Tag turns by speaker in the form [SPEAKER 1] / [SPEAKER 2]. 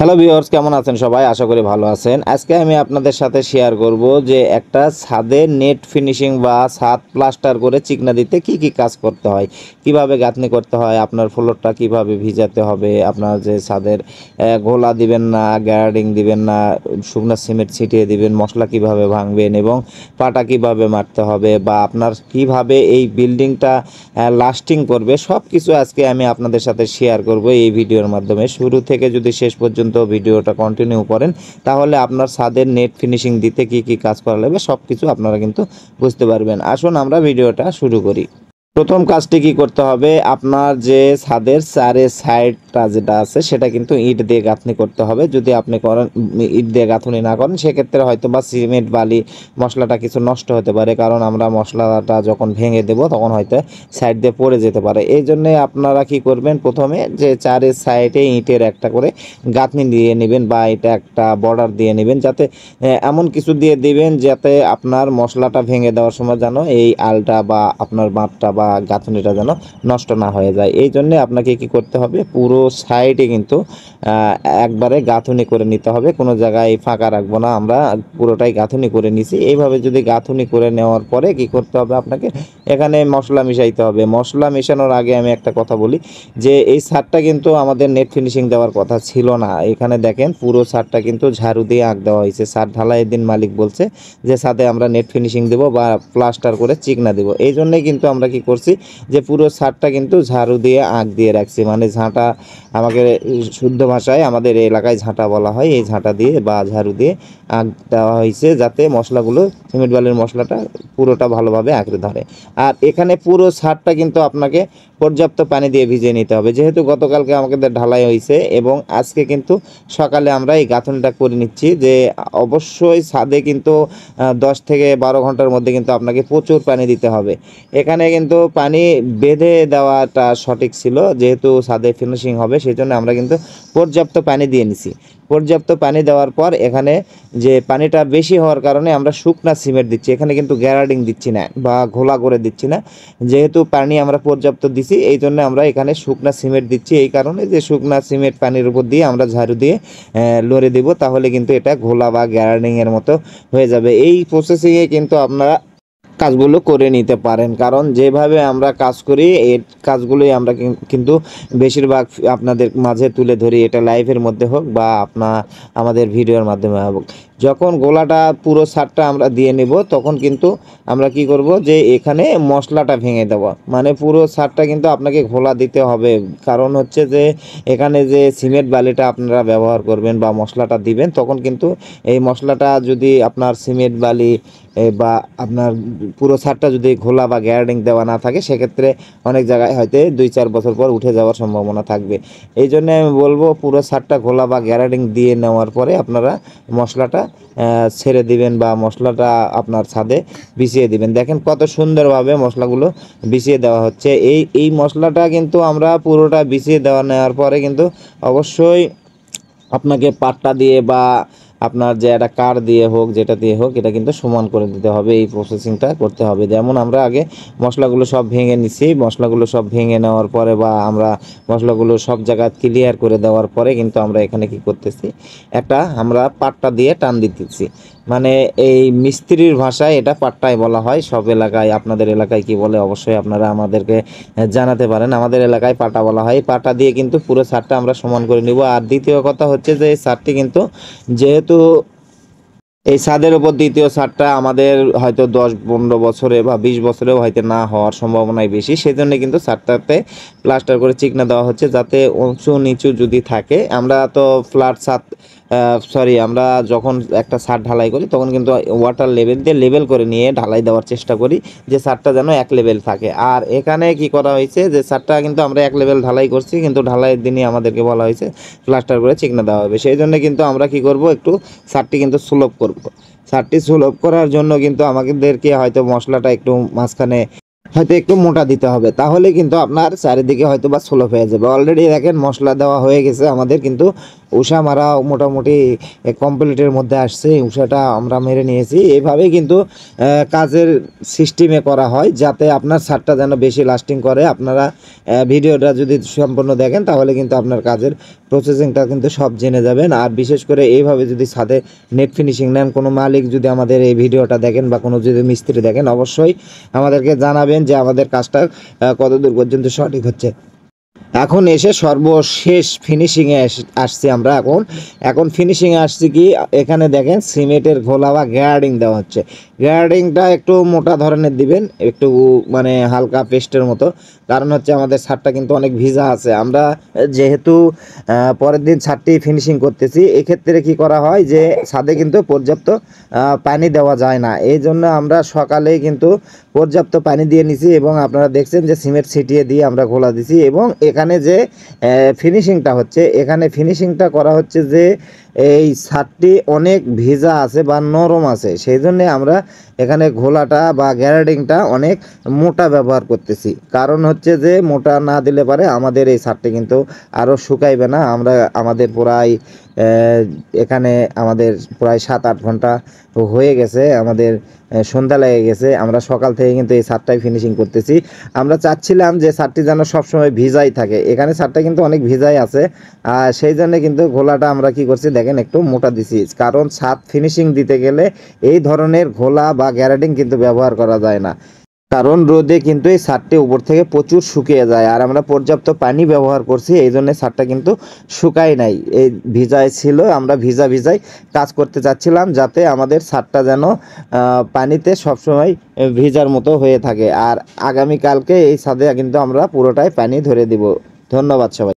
[SPEAKER 1] Hello viewers, কেমন আছেন সবাই? আশা করি ভালো আছেন। আজকে আমি আপনাদের সাথে শেয়ার করব যে একটা ছাদে নেট ফিনিশিং বা ছাদ প্লাস্টার করে চিকনা দিতে কি কি কাজ করতে হয়, কিভাবে গাঁথনি করতে হয়, আপনার ফ্লোরটা কিভাবে ভিজাতে হবে, আপনার যে ছাদের ঘোলা দিবেন না, গ্যারাডিং দিবেন না, শুকনো সিমেন্ট ছিটিয়ে দিবেন, মশলা কিভাবে ভাঙবেন এবং পাটা কিভাবে মারতে হবে, বা আপনার কিভাবে এই বিল্ডিংটা লাস্টিং করবে, সব কিছু আজকে আমি আপনাদের সাথে শেয়ার করব এই ভিডিওর মাধ্যমে। শুরু থেকে যদি শেষ পর্যন্ত ভিডিওটা কন্টিনিউ করেন তাহলে আপনার ছাদের নেট ফিনিশিং দিতে কি কি কাজ করা লাগবে সব কিছু আপনারা কিন্তু বুঝতে পারবেন। আসুন আমরা ভিডিওটা শুরু করি। প্রথম কাজটি কি করতে হবে, আপনার যে ছাদের চারের সাইডটা যেটা আছে সেটা কিন্তু ইট দিয়ে গাঁথনি করতে হবে। যদি আপনি করেন ইট দিয়ে গাঁথনি না করেন সেক্ষেত্রে হয়তো বা সিমেন্ট বালি মশলাটা কিছু নষ্ট হতে পারে, কারণ আমরা মশলাটা যখন ভেঙে দেব তখন হয়তো সাইড দিয়ে পড়ে যেতে পারে। এই জন্যে আপনারা কি করবেন, প্রথমে যে চারের সাইডে ইটের একটা করে গাঁথনি দিয়ে নেবেন বা এটা একটা বর্ডার দিয়ে নেবেন, যাতে এমন কিছু দিয়ে দিবেন যাতে আপনার মশলাটা ভেঙে দেওয়ার সময় যেন এই আলটা বা আপনার বাঁটটা বা গাঁথনিটা যেন নষ্ট না হয়ে যায়। এই জন্যে আপনাকে কি করতে হবে, পুরো সাইডে কিন্তু একবারে গাঁথনি করে নিতে হবে, কোনো জায়গায় ফাঁকা রাখবো না, আমরা পুরোটাই গাঁথনি করে নিছি। এইভাবে যদি গাঁথনি করে নেওয়ার পরে কি করতে হবে, আপনাকে এখানে মশলা মিশাইতে হবে। মশলা মেশানোর আগে আমি একটা কথা বলি যে এই ছাদটা কিন্তু আমাদের নেট ফিনিশিং দেওয়ার কথা ছিল না। এখানে দেখেন পুরো ছাদটা কিন্তু ঝাড়ু দিয়ে আঁক দেওয়া হয়েছে। ছাদ ঢালাইয়ের দিন মালিক বলছে যে ছাদে আমরা নেট ফিনিশিং দেবো বা প্লাস্টার করে চিকনা দেবো। এই জন্যই কিন্তু আমরা কি করছি যে পুরো ছাদটা কিন্তু ঝাড়ু দিয়ে আঁক দিয়ে রাখছি, মানে ঝাঁটা, আমাকে শুদ্ধ ভাষায় আমাদের এলাকায় ঝাঁটা বলা হয়, এই ঝাঁটা দিয়ে বা ঝাড়ু দিয়ে আঁক দেওয়া হয়েছে যাতে মশলাগুলো সিমেন্ট বালির মশলাটা পুরোটা ভালোভাবে আঁকড়ে ধরে। আর এখানে পুরো ছাদটা কিন্তু আপনাকে পর্যাপ্ত পানি দিয়ে ভিজিয়ে নিতে হবে, যেহেতু গতকালকে আমাদের ঢালাই হয়েছে এবং আজকে কিন্তু সকালে আমরা এই গাঁথনিটা করে নিচ্ছি। যে অবশ্যই ছাদে কিন্তু 10 থেকে 12 ঘন্টার মধ্যে কিন্তু আপনাকে প্রচুর পানি দিতে হবে। এখানে কিন্তু পানি বেঁধে দেওয়াটা সঠিক ছিল, যেহেতু ছাদে ফিনিশিং হবে সেই জন্য আমরা কিন্তু পর্যাপ্ত পানি দিয়ে নিছি। পর্যাপ্ত পানি দেওয়ার পর এখানে যে পানিটা বেশি হওয়ার কারণে আমরা শুকনা সিমেন্ট দিচ্ছি, এখানে কিন্তু গ্যারাডিং দিচ্ছি না বা ঘোলা করে দিচ্ছি না। যেহেতু পানি আমরা পর্যাপ্ত দিছি এই জন্য আমরা এখানে শুকনা সিমেন্ট দিচ্ছি, এই কারণে যে শুকনা সিমেন্ট পানির উপর দিয়ে আমরা ঝাড়ু দিয়ে লড়ে দেব, তাহলে কিন্তু এটা ঘোলা বা গ্যারাডিংয়ের মতো হয়ে যাবে। এই প্রসেসিংয়ে কিন্তু আপনারা কাজগুলো করে নিতে পারেন, কারণ যেভাবে আমরা কাজ করি এই কাজগুলোই আমরা কিন্তু বেশিরভাগ আপনাদের মাঝে তুলে ধরি, এটা লাইভের মধ্যে হোক বা আমাদের ভিডিওর মাধ্যমে হোক। যখন গোলাটা পুরো ছাদটা আমরা দিয়ে নেব তখন কিন্তু আমরা কি করব যে এখানে মশলাটা ভেঙে দেবো, মানে পুরো ছাদটা কিন্তু আপনাকে ঘোলা দিতে হবে। কারণ হচ্ছে যে এখানে যে সিমেন্ট বালিটা আপনারা ব্যবহার করবেন বা মশলাটা দিবেন, তখন কিন্তু এই মশলাটা যদি আপনার সিমেন্ট বালি বা আপনার পুরো ছাদটা যদি ঘোলা বা গ্যারাডিং দেওয়া না থাকে সেক্ষেত্রে অনেক জায়গায় হয়তো 2-4 বছর পর উঠে যাওয়ার সম্ভাবনা থাকবে। এই জন্য আমি বলবো পুরো ছাদটা ঘোলা বা গ্যারাডিং দিয়ে নেওয়ার পরে আপনারা মশলাটা ছেড়ে দিবেন বা মশলাটা আপনার ছাদে বিছিয়ে দিবেন। দেখেন কত সুন্দরভাবে মশলাগুলো বিছিয়ে দেওয়া হচ্ছে। এই মশলাটা কিন্তু আমরা পুরোটা বিছিয়ে নেওয়ার পরে কিন্তু অবশ্যই আপনাকে পাট্টা দিয়ে বা আপনার যে একটা কার দিয়ে হোক, যেটা দিয়ে হোক, এটা কিন্তু সমান করে দিতে হবে। এই প্রসেসিংটা করতে হবে। যেমন আমরা আগে মশলাগুলো সব ভেঙে নিছি, মশলাগুলো সব ভেঙে নেওয়ার পরে বা আমরা মশলাগুলো সব জায়গায় ক্লিয়ার করে দেওয়ার পরে কিন্তু আমরা এখানে কি করতেছি, আমরা পাট্টা দিয়ে টান দিতেছি। মানে এই মিস্ত্রির ভাষায় এটা পাট্টাই বলা হয় সব এলাকায়। আপনাদের এলাকায় কি বলে অবশ্যই আপনারা আমাদেরকে জানাতে পারেন। আমাদের এলাকায় পাটা বলা হয়। পাটা দিয়ে কিন্তু পুরো ছাদটা আমরা সমান করে নিব। আর দ্বিতীয় কথা হচ্ছে যে এই ছাদটি কিন্তু যেহেতু এই ছাদের উপর দ্বিতীয় ছাদটা আমাদের হয়তো 10-15 বছরে বা 20 বছরেও হয়তো না হওয়ার সম্ভাবনাই বেশি, সেজন্য কিন্তু ছাদটাতে প্লাস্টার করে চিকনা দেওয়া হচ্ছে, যাতে উঁচু নিচু যদি থাকে, আমরা তো ফ্ল্যাট ছাদ আমরা যখন একটা ছাদ ঢালাই করি তখন কিন্তু ওয়াটার লেভেল দিয়ে লেভেল করে নিয়ে ঢালাই দেওয়ার চেষ্টা করি, যে ছাদটা যেন এক লেভেল থাকে। আর এখানে কি করা হয়েছে যে ছাদটা কিন্তু আমরা এক লেভেল ঢালাই করছি, কিন্তু ঢালাইয়ের দিনই আমাদেরকে বলা হয়েছে প্লাস্টার করে চিকনা দেওয়া হবে। সেই জন্য কিন্তু আমরা কি করব, একটু ছাদটি কিন্তু সুলভ করব। ছাদটি সুলভ করার জন্য কিন্তু আমাদেরকে হয়তো মশলাটা একটু মাঝখানে হয়তো একটু মোটা দিতে হবে, তাহলে কিন্তু আপনার চারিদিকে হয়তো বা সুলভ হয়ে যাবে। অলরেডি দেখেন মশলা দেওয়া হয়ে গেছে আমাদের, কিন্তু উষা মারা মোটামুটি কমপ্লিটের মধ্যে আসছে, উষাটা আমরা মেরে নিয়েছি। এইভাবেই কিন্তু কাজের সিস্টেমে করা হয় যাতে আপনার ছাদটা যেন বেশি লাস্টিং করে। আপনারা ভিডিওটা যদি সম্পূর্ণ দেখেন তাহলে কিন্তু আপনার কাজের প্রসেসিংটা কিন্তু সব জেনে যাবেন। আর বিশেষ করে এইভাবে যদি ছাদে নেট ফিনিশিং নেন, কোনো মালিক যদি আমাদের এই ভিডিওটা দেখেন বা কোনো যদি মিস্ত্রি দেখেন, অবশ্যই আমাদেরকে জানাবেন যে আমাদের কাজটা কতদূর পর্যন্ত সঠিক হচ্ছে। এখন এসে সর্বশেষ ফিনিশিংয়ে আসছি আমরা। এখন ফিনিশিংয়ে আসছি কি, এখানে দেখেন সিমেন্টের ঘোলা বা গ্যারাডিং দেওয়া হচ্ছে। গ্যারাডিংটা একটু মোটা ধরনের দিবেন, একটু মানে হালকা পেস্টের মতো, কারণ হচ্ছে আমাদের ছাদটা কিন্তু অনেক ভিজা আছে। আমরা যেহেতু পরের দিন ছাদটি ফিনিশিং করতেছি, এক্ষেত্রে কি করা হয় যে ছাদে কিন্তু পর্যাপ্ত পানি দেওয়া যায় না, এই জন্য আমরা সকালেই কিন্তু পর্যাপ্ত পানি দিয়ে নিছি এবং আপনারা দেখছেন যে সিমেন্ট ছিটিয়ে দিয়ে আমরা ঘোলা দিছি। এবং এখানে যে ফিনিশিংটা হচ্ছে, এখানে ফিনিশিংটা করা হচ্ছে যে এই ছাদটি অনেক ভিজা আছে বা নরম আছে, সেই জন্যে আমরা এখানে ঘোলাটা বা গ্যারাডিংটা অনেক মোটা ব্যবহার করতেছি। কারণ হচ্ছে যে মোটা না দিলে পারে আমাদের এই ছাদটি কিন্তু আরও শুকাইবে না। আমাদের প্রায় এখানে আমাদের প্রায় 7-8 ঘন্টা হয়ে গেছে, আমাদের সন্ধ্যা লেগে গেছে। আমরা সকাল থেকে কিন্তু এই ছাদটাই ফিনিশিং করতেছি। আমরা চাচ্ছিলাম যে ছাদটি যেন সবসময় ভিজাই থাকে, এখানে ছাদটা কিন্তু অনেক ভিজাই আছে। আর সেই জন্য কিন্তু ঘোলাটা আমরা কি করছি দেখেন একটু মোটা দিছি, কারণ ছাদ ফিনিশিং দিতে গেলে এই ধরনের ঘোলা বা গ্যারাডিং কিন্তু ব্যবহার করা যায় না, কারণ রোদে কিন্তু এই ছাদটি উপর থেকে প্রচুর শুকিয়ে যায়। আর আমরা পর্যাপ্ত পানি ব্যবহার করছি, এই জন্য ছাদটা কিন্তু শুকায় নাই, এই ভিজায় ছিল। আমরা ভিজাই কাজ করতে চাচ্ছিলাম যাতে আমাদের ছাদটা যেন পানিতে সবসময় ভিজার মতো হয়ে থাকে। আর আগামীকালকে এই ছাদে কিন্তু আমরা পুরোটাই পানি ধরে দিব। ধন্যবাদ সবাই।